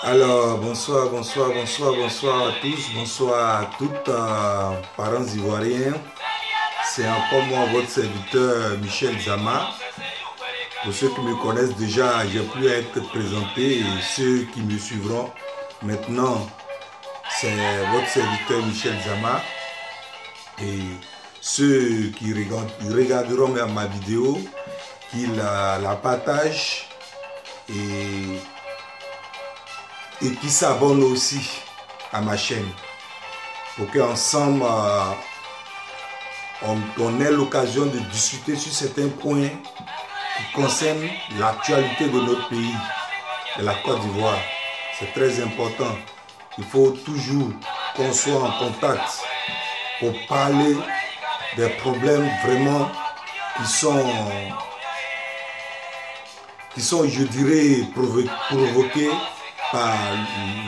Alors, bonsoir à tous, bonsoir à toutes, parents ivoiriens. C'est encore moi, votre serviteur Michel Zama. Pour ceux qui me connaissent déjà, j'ai plus à être présenté et ceux qui me suivront maintenant, c'est votre serviteur Michel Zama. Et ceux qui regarderont ma vidéo, qu'ils la partagent et qui s'abonnent aussi à ma chaîne pour qu'ensemble on ait l'occasion de discuter sur certains points qui concernent l'actualité de notre pays, de la Côte d'Ivoire. C'est très important. Il faut toujours qu'on soit en contact pour parler des problèmes vraiment qui sont, je dirais, provoqués par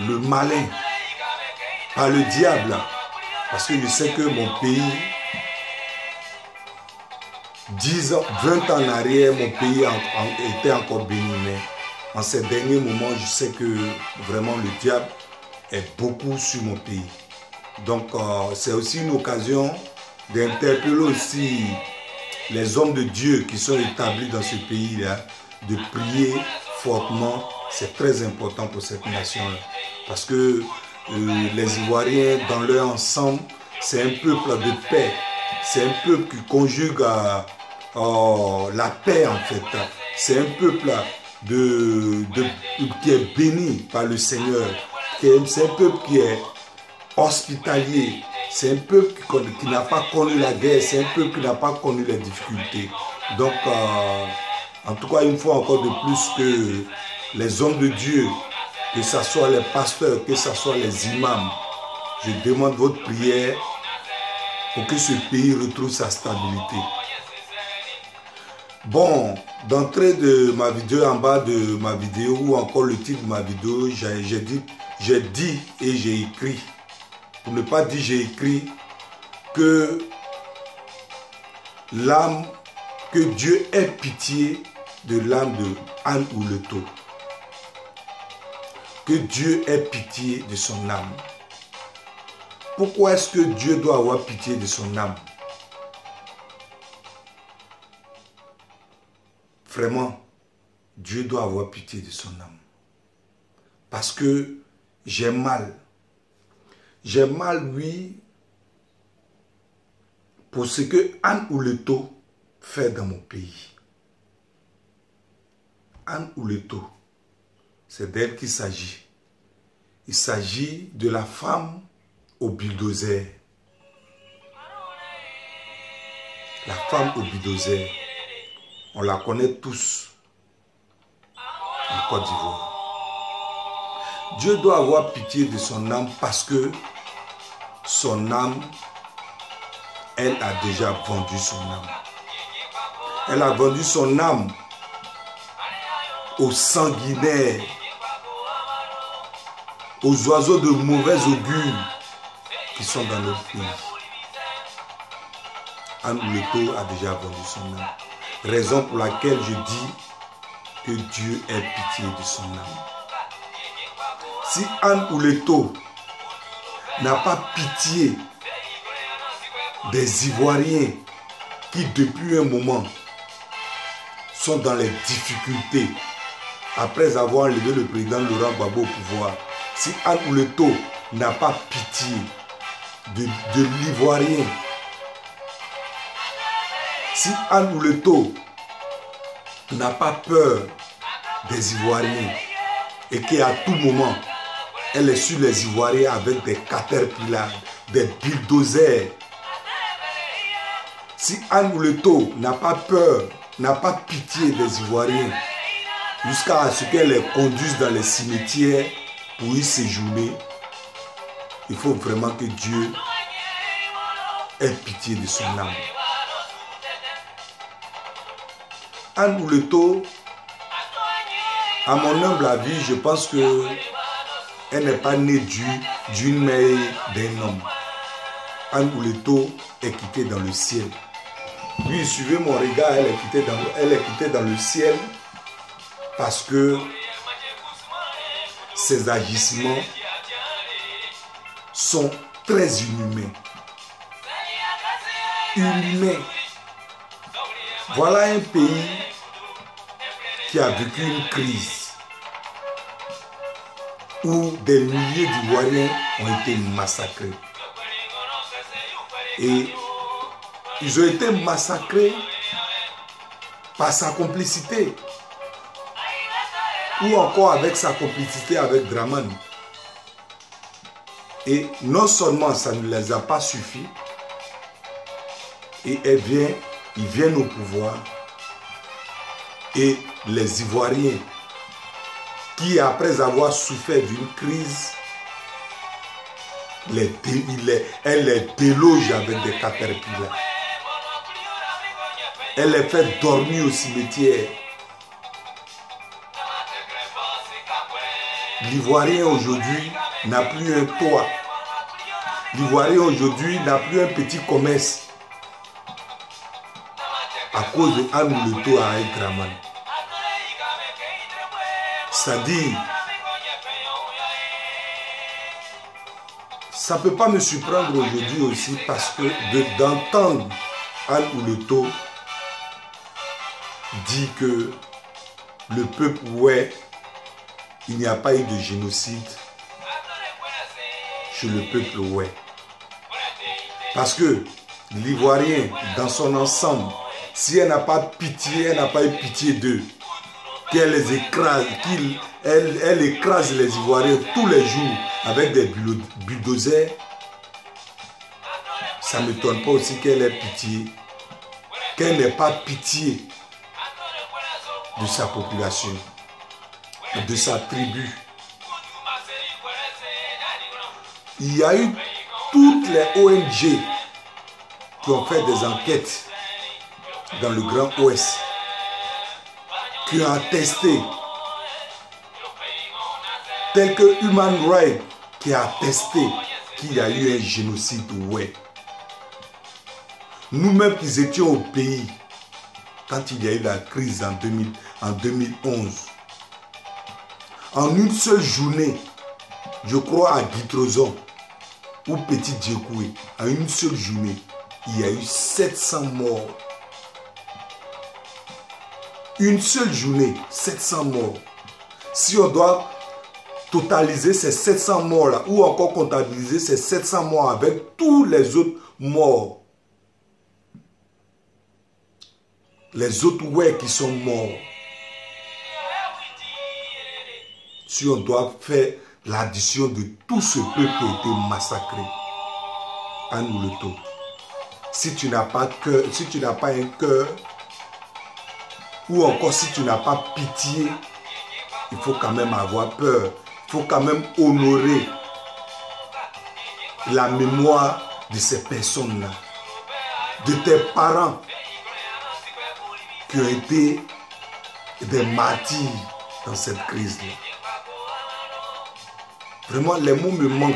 le malin, par le diable. Parce que je sais que mon pays, 10 ans, 20 ans en arrière, mon pays était encore béni. Mais en ces derniers moments, je sais que vraiment le diable est beaucoup sur mon pays. Donc c'est aussi une occasion d'interpeller aussi les hommes de Dieu qui sont établis dans ce pays-là, de prier fortement. C'est très important pour cette nation-là. Parce que les Ivoiriens, dans leur ensemble, c'est un peuple de paix. C'est un peuple qui conjugue la paix, en fait. C'est un peuple qui est béni par le Seigneur. C'est un peuple qui est hospitalier. C'est un peuple qui n'a pas connu la guerre. C'est un peuple qui n'a pas connu les difficultés. Donc, en tout cas, une fois encore de plus que les hommes de Dieu, que ce soit les pasteurs, que ce soit les imams, je demande votre prière pour que ce pays retrouve sa stabilité. Bon, d'entrée de ma vidéo, en bas de ma vidéo, ou encore le titre de ma vidéo, j'ai dit et j'ai écrit, pour ne pas dire j'ai écrit, que Dieu ait pitié de l'âme de Anne Ouleto. Que Dieu ait pitié de son âme. Pourquoi est-ce que Dieu doit avoir pitié de son âme? Vraiment, Dieu doit avoir pitié de son âme. Parce que j'ai mal. J'ai mal, oui, pour ce que Anne Ouleto fait dans mon pays. Anne Ouleto, c'est d'elle qu'il s'agit. Il s'agit de la femme au bulldozer. La femme au bulldozer. On la connaît tous en Côte d'Ivoire. Dieu doit avoir pitié de son âme parce que son âme, elle a déjà vendu son âme. Elle a vendu son âme aux sanguinaires, aux oiseaux de mauvais augure qui sont dans notre pays. Anne Ouleto a déjà vendu son âme. Raison pour laquelle je dis que Dieu ait pitié de son âme. Si Anne Ouleto n'a pas pitié des Ivoiriens qui depuis un moment sont dans les difficultés après avoir enlevé le président Laurent Gbagbo au pouvoir, si Anne Ouleto n'a pas pitié de l'Ivoirien, si Anne Ouleto n'a pas peur des Ivoiriens et qu'à tout moment, elle est sur les Ivoiriens avec des caterpillars, des bulldozers, si Anne Ouleto n'a pas peur, n'a pas pitié des Ivoiriens, jusqu'à ce qu'elle les conduise dans les cimetières pour y séjourner, il faut vraiment que Dieu ait pitié de son âme. Anne Ouleto, à mon humble avis, je pense que elle n'est pas née d'une mère et d'un homme. Anne Ouleto est quittée dans le ciel. Oui, suivez mon regard, elle est quittée dans le ciel parce que ses agissements sont très inhumains. Inhumains. Voilà un pays qui a vécu une crise où des milliers d'Ivoiriens ont été massacrés. Et ils ont été massacrés par sa complicité. Ou encore avec sa complicité avec Dramane. Et non seulement ça ne les a pas suffi, et ils viennent au pouvoir, et les Ivoiriens, qui après avoir souffert d'une crise, elle les déloge avec des caterpillars. Elle les fait dormir au cimetière. L'Ivoirien aujourd'hui n'a plus un toit. L'Ivoirien aujourd'hui n'a plus un petit commerce à cause de Anne le Toit avec Dramane. C'est-à-dire, ça ne peut pas me surprendre aujourd'hui aussi parce que d'entendre Anne Ouleto dire que le peuple oué, il n'y a pas eu de génocide chez le peuple oué. Parce que l'Ivoirien, dans son ensemble, si elle n'a pas pitié, elle n'a pas eu pitié d'eux, qu'elle les écrase, elle écrase les Ivoiriens tous les jours avec des bulldozers, ça ne m'étonne pas aussi qu'elle ait pitié, qu'elle n'ait pas pitié de sa population, de sa tribu. Il y a eu toutes les ONG qui ont fait des enquêtes dans le Grand Ouest, qui ont attesté, tel que Human Rights qui a attesté qu'il y a eu un génocide. Ouais. Nous-mêmes qui étions au pays, quand il y a eu la crise en 2011, en une seule journée, je crois à Guitrozon ou Petit Djekoué, en une seule journée, il y a eu 700 morts. Une seule journée, 700 morts. Si on doit totaliser ces 700 morts-là, ou encore comptabiliser ces 700 morts avec tous les autres morts, les autres ouais qui sont morts, si on doit faire l'addition de tout ce peuple qui a été massacré, à nous le taux. Si tu n'as pas cœur, si tu n'as pas un cœur, ou encore si tu n'as pas pitié, il faut quand même avoir peur. Il faut quand même honorer la mémoire de ces personnes-là, de tes parents qui ont été des martyrs dans cette crise-là. Vraiment, les mots me manquent.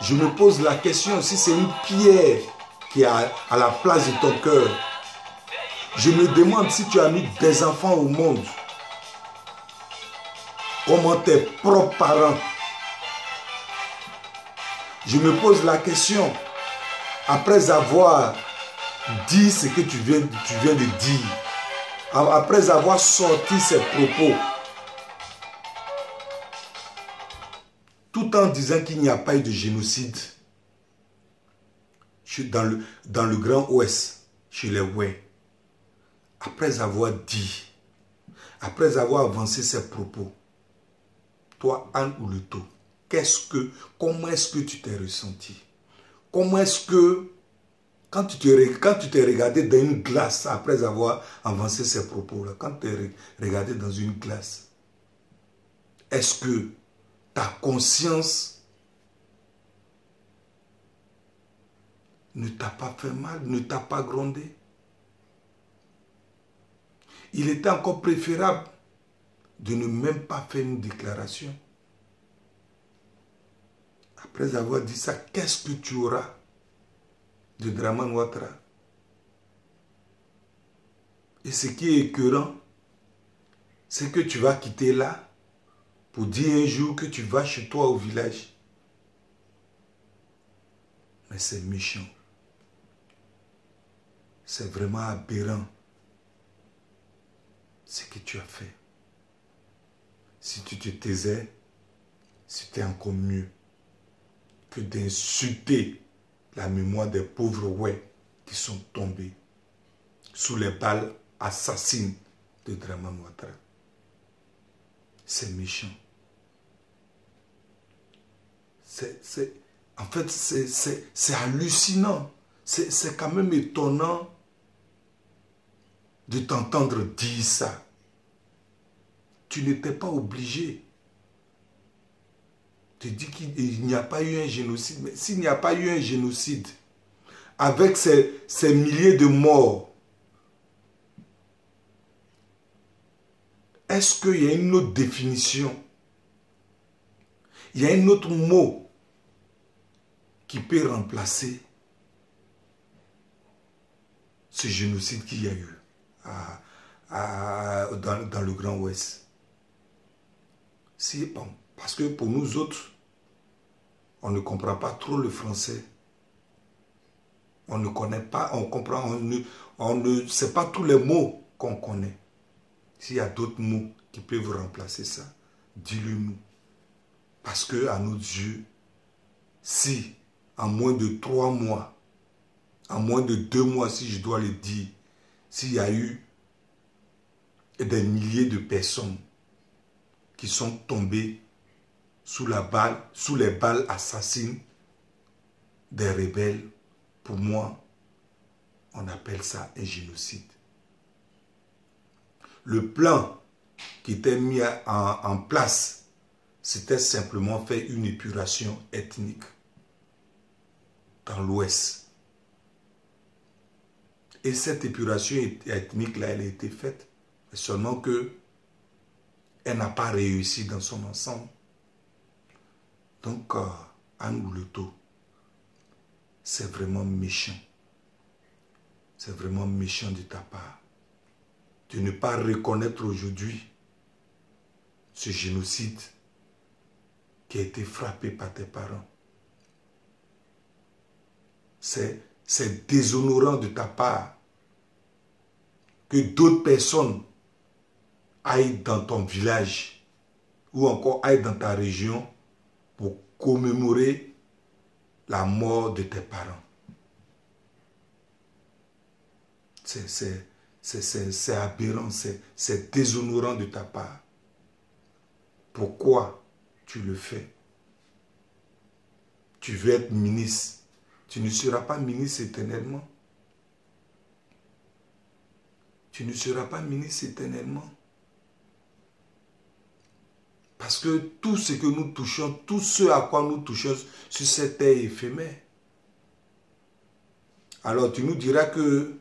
Je me pose la question si c'est une pierre qui est à la place de ton cœur. Je me demande si tu as mis des enfants au monde. Comment tes propres parents. Je me pose la question, après avoir dit ce que tu viens de dire, après avoir sorti ces propos, tout en disant qu'il n'y a pas eu de génocide dans le Grand Ouest, chez les Oué, après avoir dit, après avoir avancé ces propos, toi, Anne Ouleto, comment est-ce que tu t'es ressenti? Comment est-ce que, quand tu t'es regardé dans une glace après avoir avancé ces propos-là, quand tu t'es regardé dans une glace, est-ce que ta conscience ne t'a pas fait mal, ne t'a pas grondé? Il était encore préférable de ne même pas faire une déclaration. Après avoir dit ça, qu'est-ce que tu auras de Dramane Ouattara? Et ce qui est écœurant, c'est que tu vas quitter là pour dire un jour que tu vas chez toi au village. Mais c'est méchant. C'est vraiment aberrant ce que tu as fait. Si tu te taisais, c'était encore mieux que d'insulter la mémoire des pauvres ouais qui sont tombés sous les balles assassines de Dramane Ouattara. C'est méchant. En fait, c'est hallucinant. C'est quand même étonnant de t'entendre dire ça. Tu n'étais pas obligé. Tu dis qu'il n'y a pas eu un génocide. Mais s'il n'y a pas eu un génocide, avec ces milliers de morts, est-ce qu'il y a une autre définition? Il y a un autre mot qui peut remplacer ce génocide qu'il y a eu dans le Grand Ouest? Si, bon, parce que pour nous autres, on ne comprend pas trop le français. On ne connaît pas, on comprend, on ne sait pas tous les mots qu'on connaît. S'il y a d'autres mots qui peuvent remplacer ça, dis-le-nous. Parce que à nos yeux, si en moins de 3 mois, en moins de 2 mois, si je dois le dire, s'il y a eu des milliers de personnes qui sont tombées sous les balles assassines des rebelles, pour moi, on appelle ça un génocide. Le plan qui était mis en place, c'était simplement faire une épuration ethnique dans l'Ouest. Et cette épuration ethnique-là, elle a été faite, seulement que elle n'a pas réussi dans son ensemble. Donc, Anne Ouleto, c'est vraiment méchant. C'est vraiment méchant de ta part de ne pas reconnaître aujourd'hui ce génocide qui a été frappé par tes parents. C'est déshonorant de ta part que d'autres personnes aillent dans ton village ou encore aillent dans ta région pour commémorer la mort de tes parents. C'est aberrant, c'est déshonorant de ta part. Pourquoi tu le fais? Tu veux être ministre. Tu ne seras pas ministre éternellement. Tu ne seras pas ministre éternellement. Parce que tout ce que nous touchons, tout ce à quoi nous touchons sur cette terre est éphémère. Alors tu nous diras que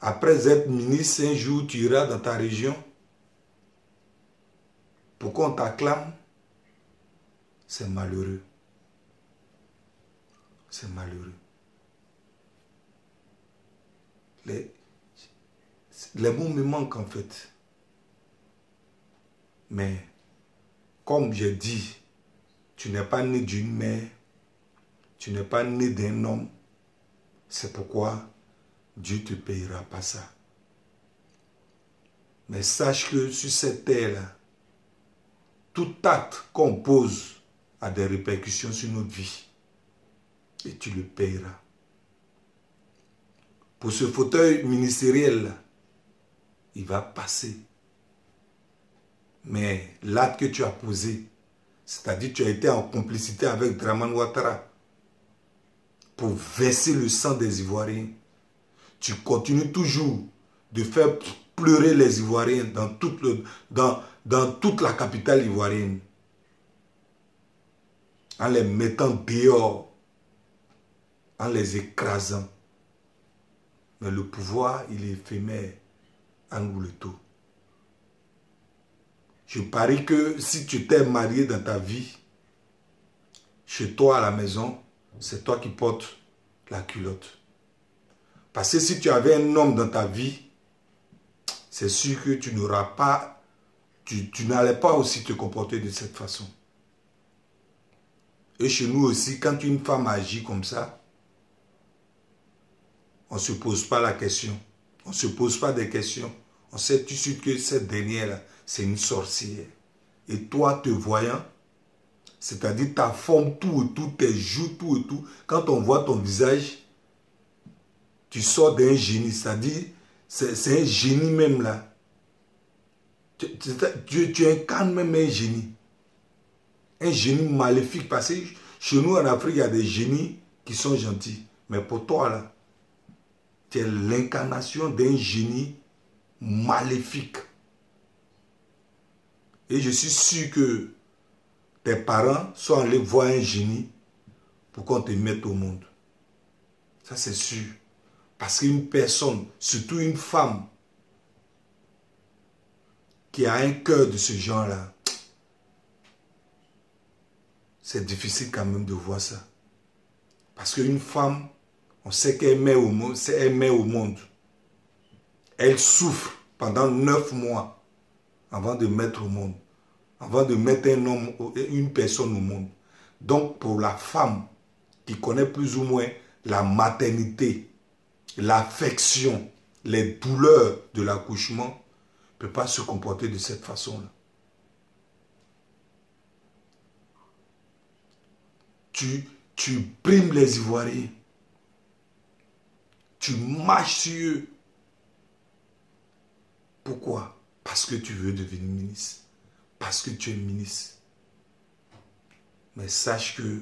après être ministre, un jour tu iras dans ta région pour qu'on t'acclame. C'est malheureux. C'est malheureux. Les mots me manquent en fait. Mais comme j'ai dit, tu n'es pas né d'une mère, tu n'es pas né d'un homme. C'est pourquoi Dieu ne te payera pas ça. Mais sache que sur cette terre-là, tout acte qu'on pose a des répercussions sur notre vie. Et tu le payeras. Pour ce fauteuil ministériel, il va passer. Mais l'acte que tu as posé, c'est-à-dire que tu as été en complicité avec Dramane Ouattara pour verser le sang des Ivoiriens, tu continues toujours de faire pleurer les Ivoiriens dans toute la capitale ivoirienne, en les mettant dehors, en les écrasant. Mais le pouvoir, il est éphémère, Anne Ouleto. Je parie que si tu t'es marié dans ta vie, chez toi à la maison, c'est toi qui portes la culotte. Parce que si tu avais un homme dans ta vie, c'est sûr que tu n'auras pas tu n'allais pas aussi te comporter de cette façon. Et chez nous aussi, quand une femme agit comme ça, on ne se pose pas la question. On ne se pose pas des questions. On sait tout de suite que cette dernière-là, c'est une sorcière. Et toi, te voyant, c'est-à-dire ta forme, tout et tout, tes joues, tout et tout, quand on voit ton visage, tu sors d'un génie. C'est-à-dire, c'est un génie même là. Tu incarnes même un génie. Un génie maléfique. Parce que chez nous en Afrique, il y a des génies qui sont gentils. Mais pour toi là, tu es l'incarnation d'un génie maléfique. Et je suis sûr que tes parents sont allés voir un génie pour qu'on te mette au monde. Ça c'est sûr. Parce qu'une personne, surtout une femme, qui a un cœur de ce genre-là, c'est difficile quand même de voir ça. Parce qu'une femme, on sait qu'elle met au monde, elle souffre pendant 9 mois avant de mettre au monde, avant de mettre un homme, une personne au monde. Donc pour la femme qui connaît plus ou moins la maternité, l'affection, les douleurs de l'accouchement, ne peut pas se comporter de cette façon-là. Tu primes les Ivoiriens. Tu marches sur eux. Pourquoi? Parce que tu veux devenir ministre. Parce que tu es ministre. Mais sache que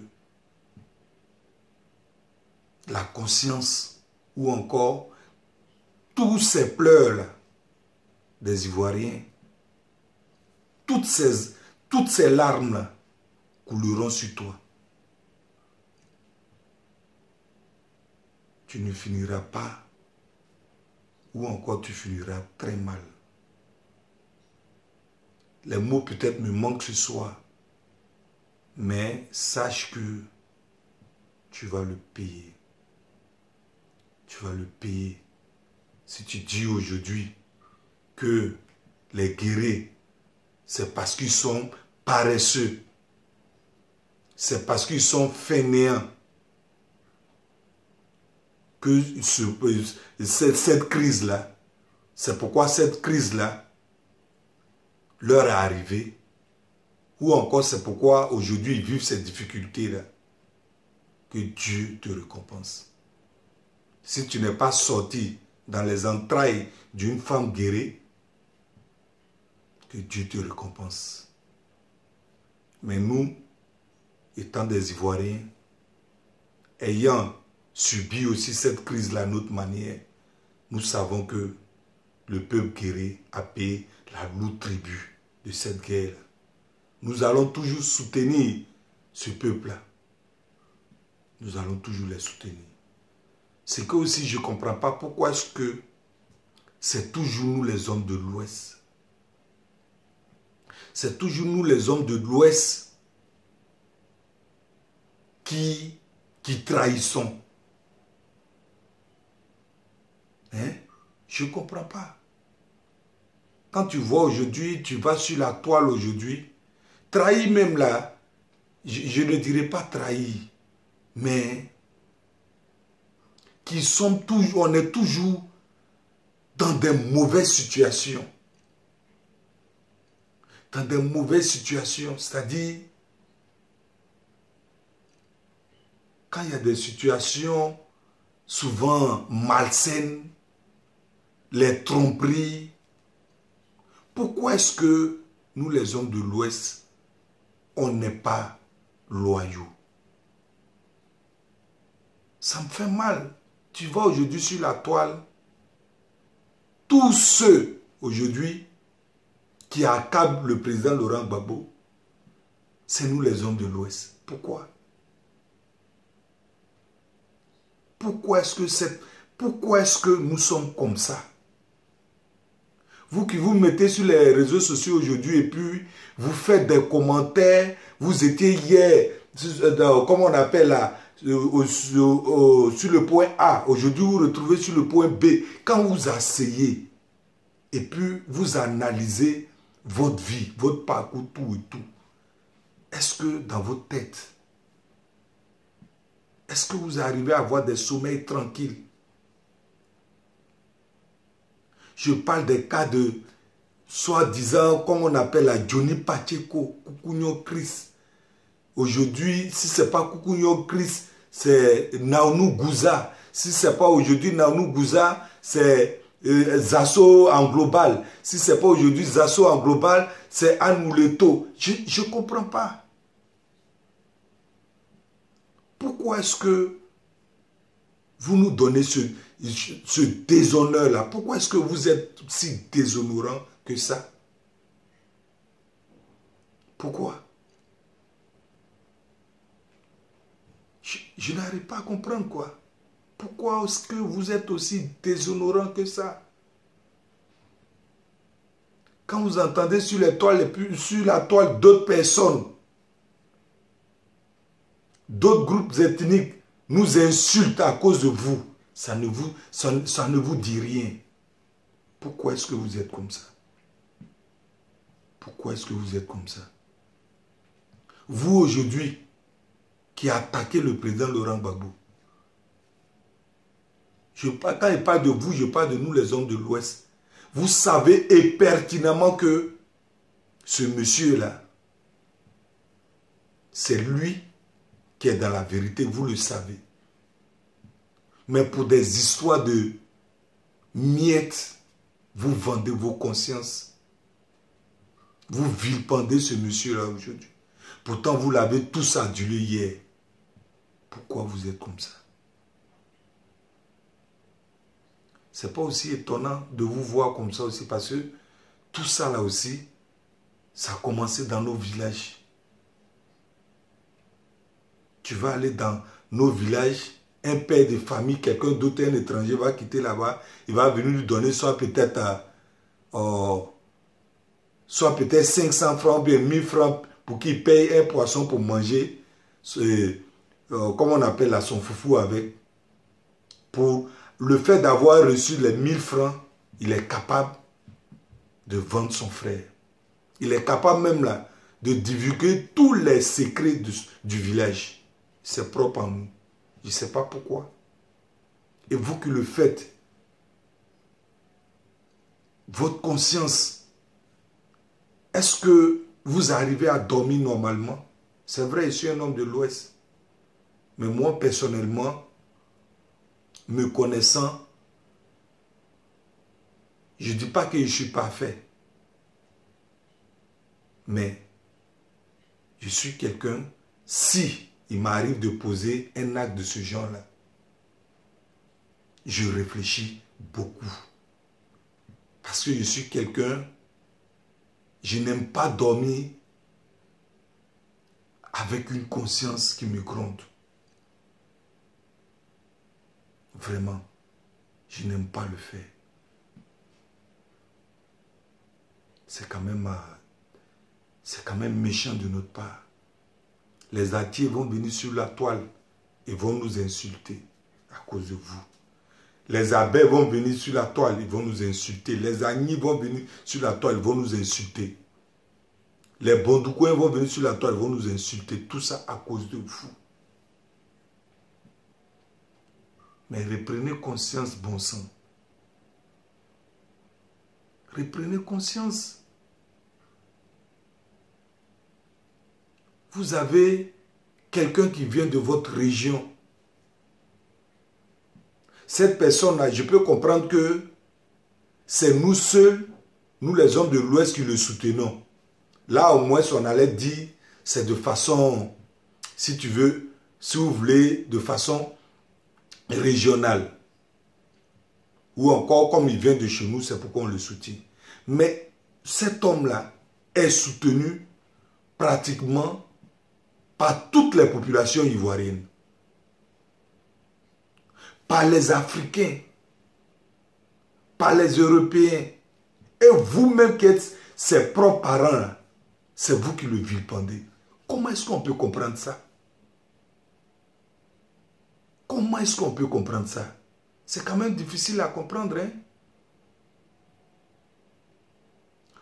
la conscience ou encore tous ces pleurs-là des Ivoiriens, toutes ces larmes-là couleront sur toi. Tu ne finiras pas ou encore tu finiras très mal. Les mots peut-être me manquent ce soir, mais sache que tu vas le payer. Tu vas le payer. Si tu dis aujourd'hui que les guerriers, c'est parce qu'ils sont paresseux, c'est parce qu'ils sont fainéants, que cette crise-là, c'est pourquoi cette crise-là leur est arrivée, ou encore c'est pourquoi aujourd'hui ils vivent ces difficultés-là, que Dieu te récompense. Si tu n'es pas sorti dans les entrailles d'une femme guérie, que Dieu te récompense. Mais nous, étant des Ivoiriens, ayant subi aussi cette crise-là à notre manière, nous savons que le peuple guéri a payé la lourde tribut de cette guerre. Nous allons toujours soutenir ce peuple-là. Nous allons toujours les soutenir. C'est que aussi je ne comprends pas pourquoi est-ce que c'est toujours nous les hommes de l'Ouest. C'est toujours nous les hommes de l'Ouest qui trahissons. Hein? Je ne comprends pas. Quand tu vois aujourd'hui, tu vas sur la toile aujourd'hui, trahi même là, je ne dirais pas trahi, mais qui sont toujours, on est toujours dans des mauvaises situations. Dans des mauvaises situations, c'est-à-dire, quand il y a des situations souvent malsaines, les tromperies, pourquoi est-ce que nous les hommes de l'Ouest, on n'est pas loyaux? Ça me fait mal. Tu vas aujourd'hui sur la toile, tous ceux aujourd'hui qui accablent le président Laurent Gbagbo, c'est nous les hommes de l'Ouest. Pourquoi? Pourquoi est-ce que nous sommes comme ça? Vous qui vous mettez sur les réseaux sociaux aujourd'hui et puis vous faites des commentaires, vous étiez hier, comment on appelle là, sur le point A, aujourd'hui vous vous retrouvez sur le point B. Quand vous asseyez et puis vous analysez votre vie, votre parcours, tout et tout. Est-ce que dans votre tête, est-ce que vous arrivez à avoir des sommeils tranquilles? Je parle des cas de, soi-disant, comme on appelle la Johnny Pacheco, Kukunyo Chris. Aujourd'hui, si ce n'est pas Kukunyo Chris, c'est Naonou Gouza. Si ce n'est pas aujourd'hui Naonou Gouza, c'est Zasso en global. Si ce n'est pas aujourd'hui Zasso en global, c'est Anne Mouleto. Je ne comprends pas. Pourquoi est-ce que vous nous donnez ce déshonneur-là? Pourquoi est-ce que vous êtes si déshonorant que ça? Pourquoi? Je n'arrive pas à comprendre quoi. Pourquoi est-ce que vous êtes aussi déshonorant que ça? Quand vous entendez sur la toile d'autres personnes, d'autres groupes ethniques nous insultent à cause de vous, ça ne vous dit rien. Pourquoi est-ce que vous êtes comme ça? Pourquoi est-ce que vous êtes comme ça? Vous aujourd'hui, qui attaquez le président Laurent Gbagbo, quand il parle de vous, je parle de nous les hommes de l'Ouest. Vous savez et pertinemment que ce monsieur-là, c'est lui qui est dans la vérité, vous le savez. Mais pour des histoires de miettes, vous vendez vos consciences. Vous vilipendez ce monsieur-là aujourd'hui. Pourtant, vous l'avez tous adulé hier. Pourquoi vous êtes comme ça? C'est pas aussi étonnant de vous voir comme ça aussi, parce que tout ça là aussi, ça a commencé dans nos villages. Tu vas aller dans nos villages, un père de famille, quelqu'un d'autre, un étranger va quitter là-bas, il va venir lui donner soit peut-être 500 francs ou bien 1000 francs pour qu'il paye un poisson pour manger, comme on appelle là, son foufou avec. Pour le fait d'avoir reçu les 1000 francs, il est capable de vendre son frère. Il est capable même là de divulguer tous les secrets du village. C'est propre en nous. Je ne sais pas pourquoi. Et vous qui le faites, votre conscience, est-ce que vous arrivez à dormir normalement? C'est vrai, je suis un homme de l'Ouest. Mais moi, personnellement, me connaissant, je ne dis pas que je suis parfait. Mais je suis quelqu'un, si il m'arrive de poser un acte de ce genre-là, je réfléchis beaucoup. Parce que je suis quelqu'un, je n'aime pas dormir avec une conscience qui me gronde. Vraiment, je n'aime pas le faire. C'est quand même méchant de notre part. Les Atiers vont venir sur la toile et vont nous insulter à cause de vous. Les Abels vont venir sur la toile, ils vont nous insulter. Les Agnis vont venir sur la toile, ils vont nous insulter. Les Bondoukoins vont venir sur la toile, ils vont nous insulter. Tout ça à cause de vous. Mais reprenez conscience, bon sang. Reprenez conscience. Vous avez quelqu'un qui vient de votre région. Cette personne-là, je peux comprendre que c'est nous seuls, nous les hommes de l'Ouest, qui le soutenons. Là, au moins, on allait dire, c'est de façon, si tu veux, si vous voulez, de façon régionale. Ou encore, comme il vient de chez nous, c'est pourquoi on le soutient. Mais cet homme-là est soutenu pratiquement par toutes les populations ivoiriennes. Par les Africains, par les Européens. Et vous-même qui êtes ses propres parents, c'est vous qui le vilipendez. Comment est-ce qu'on peut comprendre ça? Comment est-ce qu'on peut comprendre ça? C'est quand même difficile à comprendre, hein?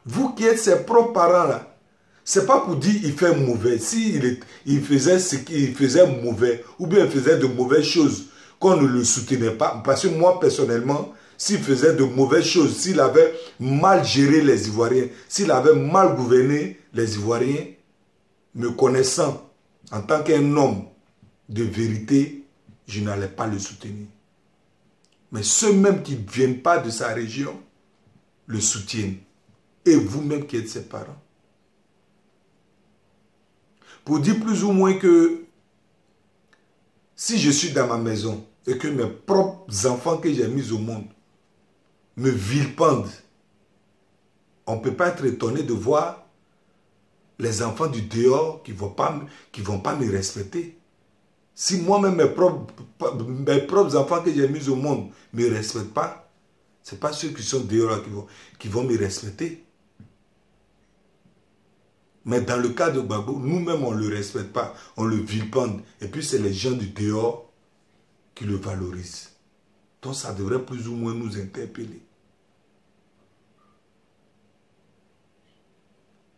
Vous qui êtes ses propres parents là, c'est pas pour dire qu'il fait mauvais. S'il il faisait ce qu'il faisait mauvais, ou bien il faisait de mauvaises choses, qu'on ne le soutenait pas. Parce que moi, personnellement, s'il faisait de mauvaises choses, s'il avait mal géré les Ivoiriens, s'il avait mal gouverné les Ivoiriens, me connaissant en tant qu'un homme de vérité, je n'allais pas le soutenir. Mais ceux même qui ne viennent pas de sa région le soutiennent. Et vous-même qui êtes ses parents. Pour dire plus ou moins que si je suis dans ma maison et que mes propres enfants que j'ai mis au monde me vilipendent, on ne peut pas être étonné de voir les enfants du dehors qui ne vont pas me respecter. Si moi-même mes propres enfants que j'ai mis au monde ne me respectent pas, ce n'est pas ceux qui sont dehors qui vont me respecter. Mais dans le cas de Gbagbo, nous-mêmes, on ne le respecte pas, on le vilipende. Et puis, c'est les gens du dehors qui le valorisent. Donc, ça devrait plus ou moins nous interpeller.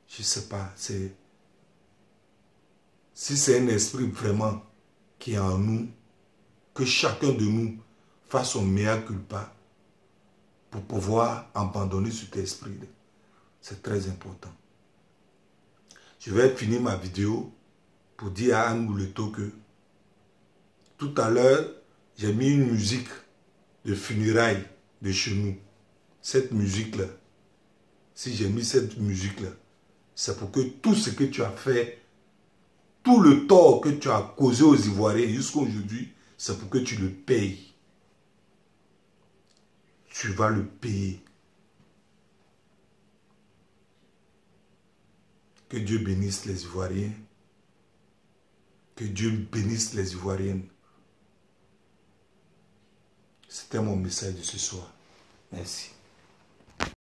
Je ne sais pas, si c'est un esprit vraiment qui est en nous, que chacun de nous fasse son mea culpa pour pouvoir abandonner cet esprit-là. C'est très important. Je vais finir ma vidéo pour dire à Anne Bouleto que tout à l'heure, j'ai mis une musique de funérailles de chez nous. Cette musique-là, si j'ai mis cette musique-là, c'est pour que tout ce que tu as fait, tout le tort que tu as causé aux Ivoiriens jusqu'à aujourd'hui, c'est pour que tu le payes. Tu vas le payer. Que Dieu bénisse les Ivoiriens. Que Dieu bénisse les Ivoiriennes. C'était mon message de ce soir. Merci.